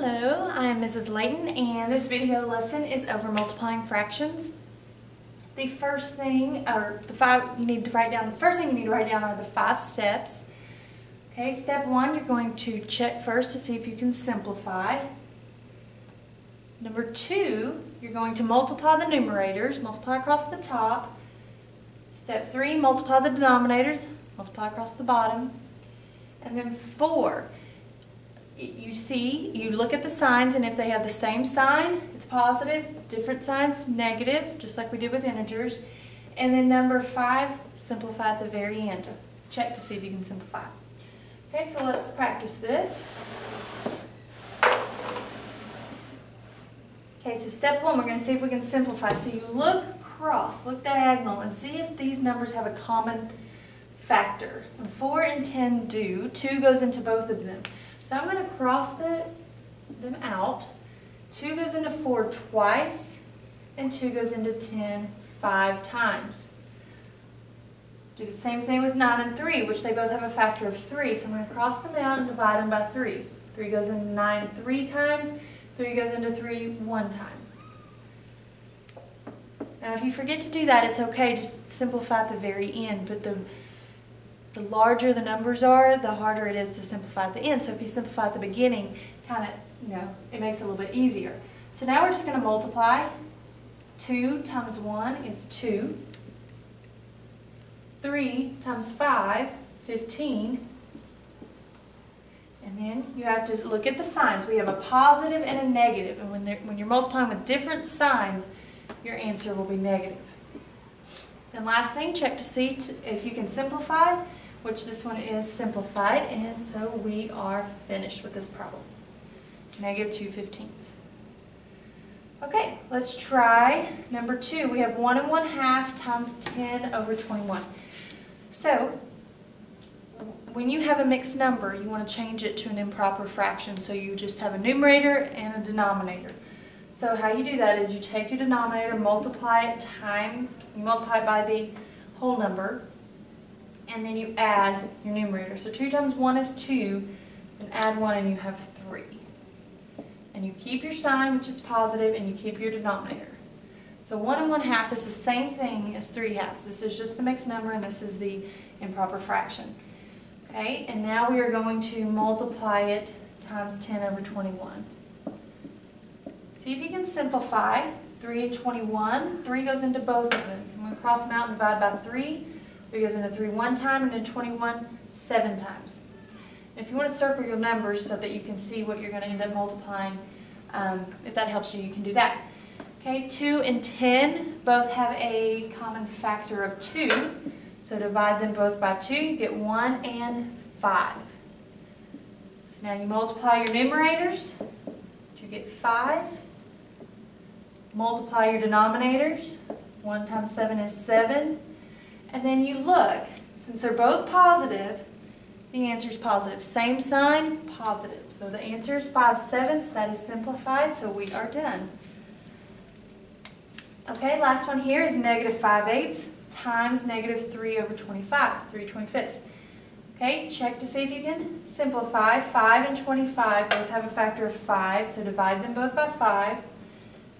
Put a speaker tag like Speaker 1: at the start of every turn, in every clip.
Speaker 1: Hello, I am Mrs. Layton, and this video lesson is over multiplying fractions. The first thing, you need to write down are the 5 steps. Okay, step 1, you're going to check first to see if you can simplify. Number 2, you're going to multiply the numerators, multiply across the top. Step 3, multiply the denominators, multiply across the bottom. And then 4, you look at the signs, and if they have the same sign, it's positive, different signs, negative, just like we did with integers. And then number 5, simplify at the very end. Check to see if you can simplify. Okay, so let's practice this. Okay, so step 1, we're going to see if we can simplify. So you look across, look diagonal, and see if these numbers have a common factor. And 4 and 10 do. 2 goes into both of them. So I'm going to cross them out. 2 goes into 4 twice, and 2 goes into 10 5 times. Do the same thing with 9 and 3, which they both have a factor of 3. So I'm going to cross them out and divide them by 3. 3 goes into 9 3 times, 3 goes into 3 1 time. Now if you forget to do that, it's okay, just simplify at the very end, but the larger the numbers are, the harder it is to simplify at the end. So if you simplify at the beginning, it makes it a little bit easier. So now we're just going to multiply. 2 times 1 is 2. 3 times 5, 15. And then you have to look at the signs. We have a positive and a negative. And when you're multiplying with different signs, your answer will be negative. And last thing, check to see if you can simplify, which this one is simplified, and so we are finished with this problem. Negative 2/15. Okay, let's try number 2. We have 1 1/2 times 10 over 21. So, when you have a mixed number, you want to change it to an improper fraction, so you just have a numerator and a denominator. So how you do that is you take your denominator, multiply it by the whole number, and then you add your numerator. So 2 times 1 is 2, and add 1 and you have 3. And you keep your sign, which is positive, and you keep your denominator. So 1 1/2 is the same thing as 3/2. This is just the mixed number, and this is the improper fraction. Okay, and now we are going to multiply it times 10 over 21. See if you can simplify. 3 and 21. 3 goes into both of them. So I'm going to cross them out and divide by 3. 3 goes into 3 1 time, and then 21 7 times. And if you want to circle your numbers so that you can see what you're going to end up multiplying, if that helps you, you can do that. Okay, 2 and 10 both have a common factor of 2. So divide them both by 2, you get 1 and 5. So now you multiply your numerators, you get 5. Multiply your denominators. 1 times 7 is 7. And then you look. Since they're both positive, the answer is positive. Same sign, positive. So the answer is 5/7. That is simplified, so we are done. Okay, last one here is negative 5/8 times negative 3 over 25, 3/25. Okay, check to see if you can simplify. 5 and 25 both have a factor of 5, so divide them both by 5.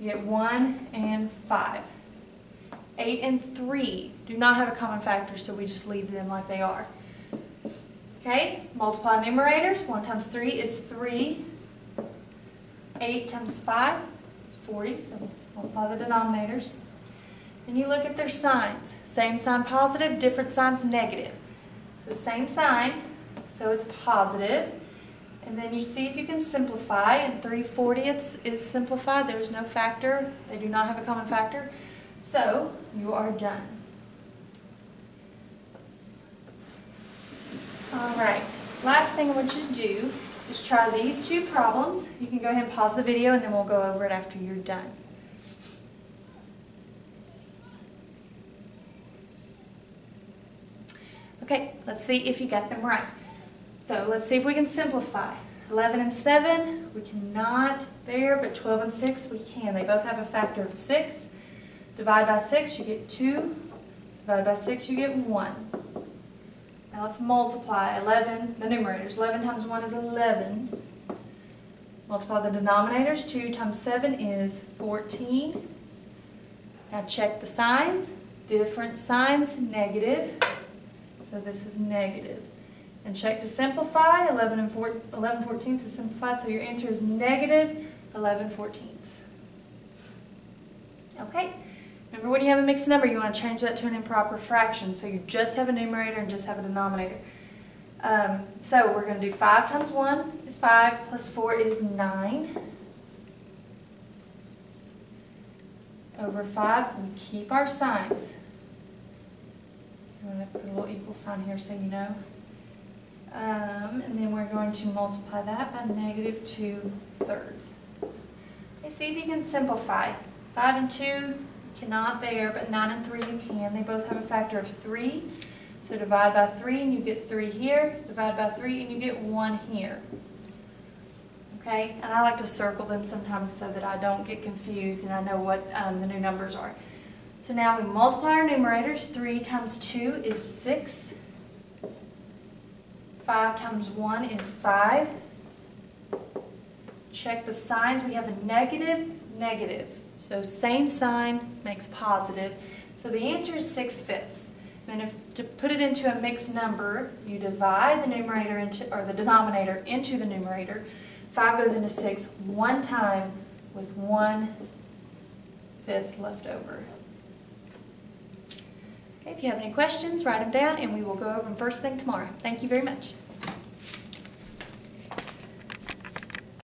Speaker 1: You get 1 and 5. 8 and 3 do not have a common factor, so we just leave them like they are. Okay, multiply numerators. 1 times 3 is 3. 8 times 5 is 40, so multiply the denominators. Then you look at their signs. Same sign positive, different signs negative. So same sign, so it's positive. And then you see if you can simplify, and 3/40 is simplified. There's no factor. They do not have a common factor. So you are done. Alright, last thing I want you to do is try these 2 problems. You can go ahead and pause the video, and then we'll go over it after you're done. Okay, let's see if you got them right. So let's see if we can simplify. 11 and 7, we cannot there, but 12 and 6, we can. They both have a factor of 6. Divide by 6, you get 2. Divide by 6, you get 1. Now let's multiply 11, the numerators. 11 times 1 is 11. Multiply the denominators. 2 times 7 is 14. Now check the signs. Different signs, negative. So this is negative. And check to simplify. 11 fourteenths is simplified, so your answer is negative 11 fourteenths. Okay. Remember, when you have a mixed number, you want to change that to an improper fraction. So you just have a numerator and just have a denominator. So we're going to do 5 times 1 is 5, plus 4 is 9. Over 5, we keep our signs. I'm going to put a little equal sign here so you know. And then we're going to multiply that by negative 2/3. Okay, see if you can simplify. 5 and 2, you cannot there, but 9 and 3 you can. They both have a factor of 3. So divide by 3 and you get 3 here. Divide by 3 and you get 1 here. Okay, and I like to circle them sometimes so that I don't get confused and I know what the new numbers are. So now we multiply our numerators. 3 times 2 is 6. 5 times 1 is 5. Check the signs. We have a negative, negative. So same sign makes positive. So the answer is 6/5. Then if to put it into a mixed number, you divide the numerator into, or the denominator into the numerator. 5 goes into 6 one time with 1/5 left over. Okay, if you have any questions, write them down and we will go over them first thing tomorrow. Thank you very much.